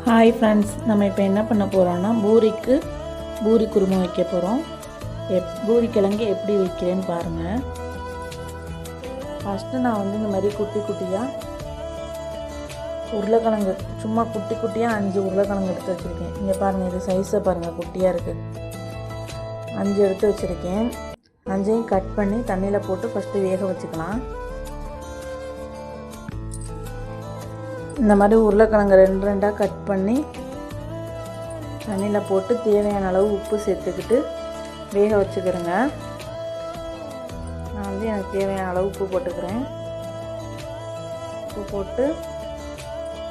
Hi friends, நம்ம இப்போ என்ன பண்ண போகிறோன்னா பூரி குருமா வைக்க போகிறோம். பூரி கிழங்கு எப்படி வைக்கிறேன்னு பாருங்கள். ஃபஸ்ட்டு நான் இந்த மாதிரி குட்டி குட்டியாக உருளைக்கிழங்கு சும்மா குட்டி குட்டியாக 5 உருளைக்கிழங்கு எடுத்து வச்சுருக்கேன். இங்கே பாருங்கள், இது சைஸை பாருங்கள், குட்டியாக இருக்குது. 5 எடுத்து வச்சுருக்கேன். 5ஐயும் கட் பண்ணி தண்ணியில் போட்டு ஃபஸ்ட்டு வேக வச்சுக்கலாம். இந்த மாதிரி உருளைக்கிழங்கு 2 கட் பண்ணி தண்ணியில் போட்டு தேவையான அளவு உப்பு சேர்த்துக்கிட்டு வேக வச்சுக்கிறேங்க. நான் எனக்கு தேவையான அளவு உப்பு போட்டுக்கிறேன். உப்பு போட்டு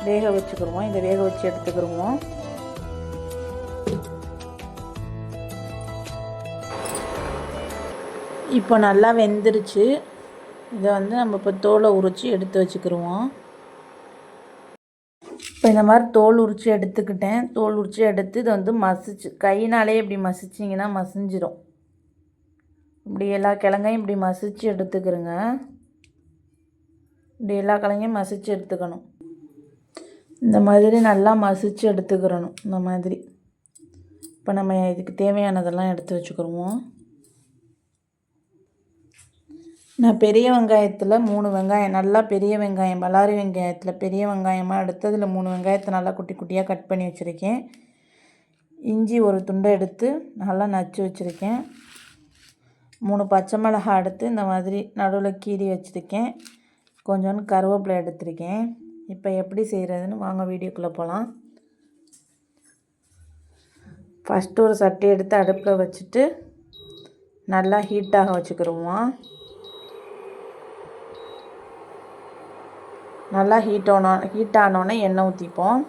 வேக வச்சுக்கிடுவோம். இதை வேக வச்சு எடுத்துக்கிடுவோம். இப்போ நல்லா வெந்துருச்சு. இதை நம்ம இப்போ தோலை உரித்து எடுத்து வச்சுக்கிடுவோம். இப்போ இந்த மாதிரி தோல் உரித்து எடுத்துக்கிட்டேன். தோல் உரித்து எடுத்து இதை மசிச்சு கையினாலே இப்படி மசிச்சிங்கன்னா மசிஞ்சிடும். இப்படி எல்லா கிழங்கையும் இப்படி மசிச்சு எடுத்துக்கிறோங்க. இப்படி எல்லா கிழங்கையும் மசிச்சு எடுத்துக்கணும். இந்த மாதிரி நல்லா மசிச்சு எடுத்துக்கிறணும். இந்த மாதிரி இப்போ நம்ம இதுக்கு தேவையானதெல்லாம் எடுத்து வச்சுக்கிடுவோம். நான் பெரிய வெங்காயத்தில் 3 வெங்காயம், நல்லா பெரிய வெங்காயம், பல்லாரி வெங்காயத்தில் பெரிய வெங்காயமாக எடுத்து அதில் 3 வெங்காயத்தை நல்லா குட்டி குட்டியாக கட் பண்ணி வச்சுருக்கேன். இஞ்சி ஒரு துண்டை எடுத்து நல்லா நச்சு வச்சுருக்கேன். 3 பச்சை மிளகாய் எடுத்து இந்த மாதிரி நடுவில் கீறி வச்சுருக்கேன். கொஞ்சோண்டு கருவேப்பிலை எடுத்துருக்கேன். இப்போ எப்படி செய்கிறதுன்னு வாங்க வீடியோக்குள்ளே போகலாம். ஃபஸ்ட்டு ஒரு சட்டி எடுத்து அடுப்பில் வச்சுட்டு நல்லா ஹீட்டாக வச்சுக்கிடுவோம். நல்லா ஹீட் ஆனோடனே எண்ணெய் ஊற்றிப்போம்.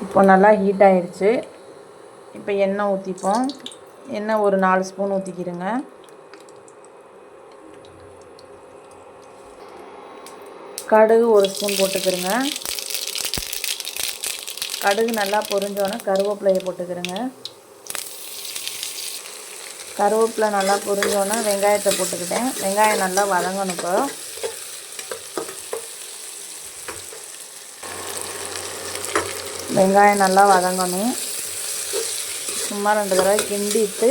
இப்போ நல்லா ஹீட் ஆகிடுச்சு. இப்போ எண்ணெய் ஊற்றிப்போம். எண்ணெய் ஒரு 4 ஸ்பூன் ஊற்றிக்கிடுங்க. கடுகு 1 ஸ்பூன் போட்டுக்கிறேங்க. கடுகு நல்லா பொரிஞ்சோன்னே கருவேப்பிலையை போட்டுக்கிறேங்க. கருவேப்பிலை நல்லா பொரிஞ்சோன்னே வெங்காயத்தை போட்டுக்கிட்டேன். வெங்காயம் நல்லா வதங்கணும். இப்போ வெங்காயம் நல்லா வதங்கணும். சும்மா 2 தடவை கிண்டிட்டு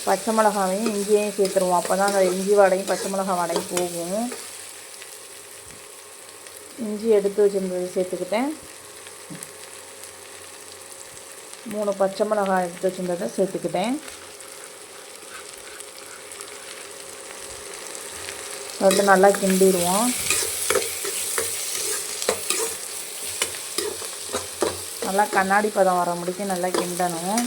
பச்சை மிளகாவையும் இஞ்சியையும் சேர்த்துருவோம். அப்போ தான் அந்த இஞ்சி வாடையும் பச்சை மிளகாய் வாடையும் போகும். இஞ்சி எடுத்து வச்சுருந்தது சேர்த்துக்கிட்டேன். 3 பச்சை மிளகாய் எடுத்து வச்சுருந்ததை சேர்த்துக்கிட்டேன். நல்லா கிண்டிடுவோம். நல்லா கண்ணாடி பதம் வர முடிக்கும் நல்லா கிண்டணும்.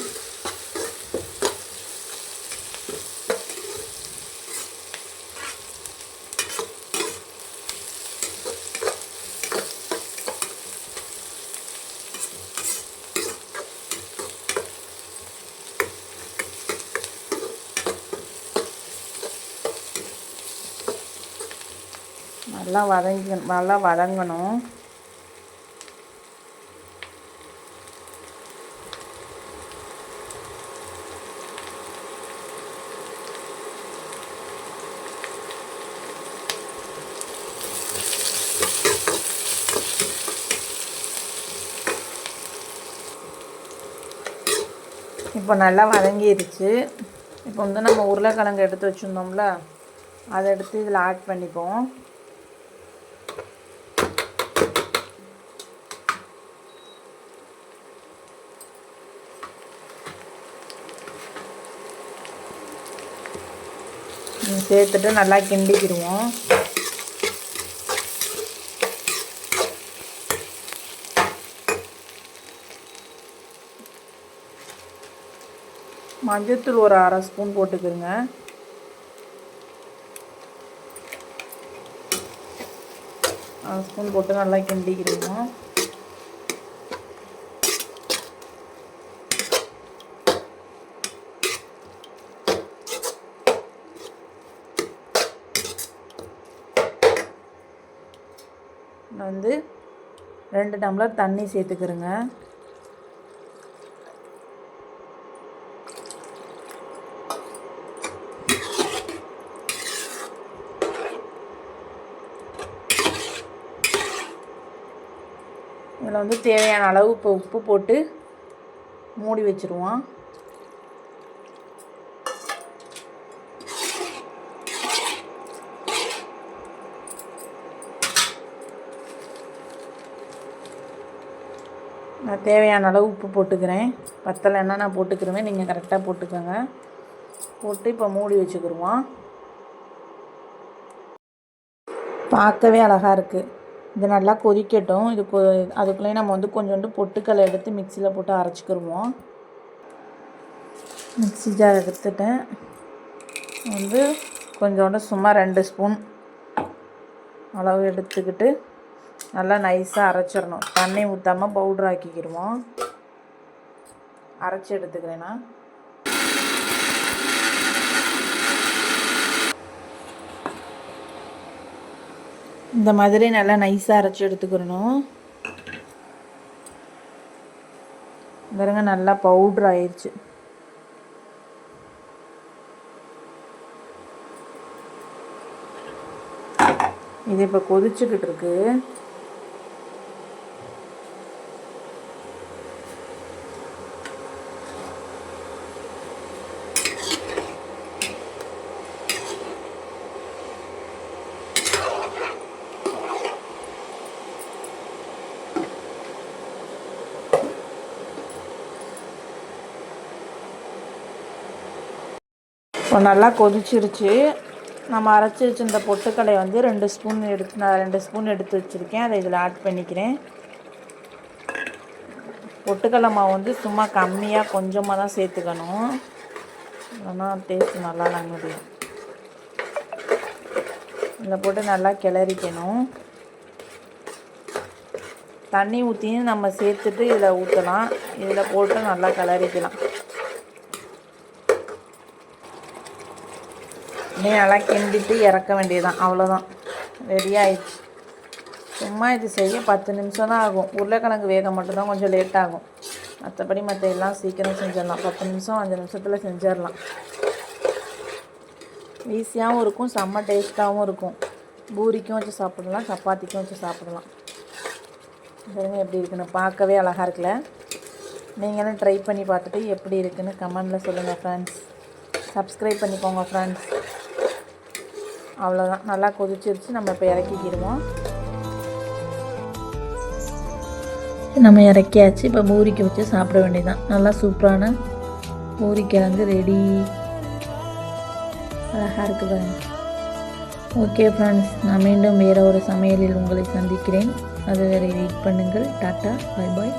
நல்லா வதங்கணும். இப்போ நல்லா வதங்கிடுச்சு. இப்போ நம்ம உருளைக்கிழங்கு எடுத்து வச்சுருந்தோம்ல, அதை எடுத்து இதில் ஆட் பண்ணிப்போம். சேர்த்துட்டு நல்லா கிண்டிக்கிடுவோம். மஞ்சத்தூள் ஒரு 1/2 ஸ்பூன் போட்டுக்கிறோங்க. ஸ்பூன் போட்டு நல்லா கிண்டிக்கிடுவோம். நான் வந்து 2 டம்ளர் தண்ணி சேர்த்துக்கிறேங்க. இதில் வந்து தேவையான அளவு இப்போ உப்பு போட்டு மூடி வச்சுருவோம். நான் தேவையான அளவு உப்பு போட்டுக்கிறேன். பத்தலைன்னா நான் போட்டுக்கிறேன், நீங்கள் கரெக்டாக போட்டுக்கோங்க. போட்டு இப்போ மூடி வச்சுக்கிடுவோம். பார்க்கவே அழகாக இருக்குது. இது நல்லா கொதிக்கட்டும். அதுக்குள்ளேயே நம்ம வந்து கொஞ்சோண்டு பொட்டுக்கல்லை எடுத்து மிக்சியில் போட்டு அரைச்சிக்கிடுவோம். மிக்ஸி ஜார் எடுத்துட்டேன். வந்து கொஞ்சோண்டு சும்மா 2 ஸ்பூன் அளவு எடுத்துக்கிட்டு நல்லா நைஸாக அரைச்சிடணும். தண்ணி ஊற்றாமல் பவுட்ரு ஆக்கிக்கிடுவோம். அரைச்சி எடுத்துக்கிறேன்னா இந்த மாதிரி நல்லா நைஸாக அரைச்சி எடுத்துக்கிறணும். பாருங்க நல்லா பவுட்ரு ஆயிடுச்சு. இது இப்போ கொதிச்சுக்கிட்டு இருக்கு. இப்போ நல்லா கொதிச்சிருச்சு. நம்ம அரைச்சி வச்சுருந்த பொட்டுக்கடலை வந்து 2 ஸ்பூன் நான் 2 ஸ்பூன் எடுத்து வச்சுருக்கேன். அதை இதில் ஆட் பண்ணிக்கிறேன். பொட்டுக்கடலை மாவு வந்து சும்மா கம்மியாக கொஞ்சமாக தான் சேர்த்துக்கணும், இல்லைன்னா டேஸ்ட் நல்லா இல்லாமல் முடியும். இதில் போட்டு நல்லா கிளறிக்கணும். தண்ணி ஊற்றியும் நம்ம சேர்த்துட்டு இதில் ஊற்றலாம். இதில் போட்டு நல்லா கிளறிக்கலாம். நல்லா கிண்டிட்டு இறக்க வேண்டியதுதான், அவ்வளோதான், ரெடி ஆயிடுச்சு. சும்மா இது செய்ய 10 நிமிஷம் தான் ஆகும். உருளைக்கிழங்கு வேக மட்டும்தான் கொஞ்சம் லேட் ஆகும். மற்றபடி மற்ற எல்லாம் சீக்கிரம் செஞ்சிடலாம். 10 நிமிஷம் 5 நிமிஷத்தில் செஞ்சிடலாம். ஈஸியாகவும் இருக்கும், செம்ம டேஸ்ட்டாகவும் இருக்கும். பூரிக்கும் வச்சு சாப்பிடலாம், சப்பாத்திக்கும் வச்சு சாப்பிடலாம். சரிங்க, எப்படி இருக்குன்னு பார்க்கவே அழகாக இருக்குல்ல. நீங்களும் ட்ரை பண்ணி பார்த்துட்டு எப்படி இருக்குன்னு கமெண்டில் சொல்லுங்கள் ஃப்ரெண்ட்ஸ். சப்ஸ்கிரைப் பண்ணிக்கோங்க ஃப்ரெண்ட்ஸ். அவ்வளோதான், நல்லா கொதிச்சிருச்சு. நம்ம இப்போ இறக்கிக்கிடுவோம். நம்ம இறக்கியாச்சு. இப்போ பூரிக்கு வச்சு சாப்பிட வேண்டியதுதான். நல்லா சூப்பரான பூரிக்கிழங்கு ரெடி. அழகாக இருக்குது பாருங்க. ஓகே ஃப்ரெண்ட்ஸ், நான் மீண்டும் வேறு ஒரு சமையலில் உங்களை சந்திக்கிறேன். அது வரை வெயிட் பண்ணுங்கள். Tata, bye bye.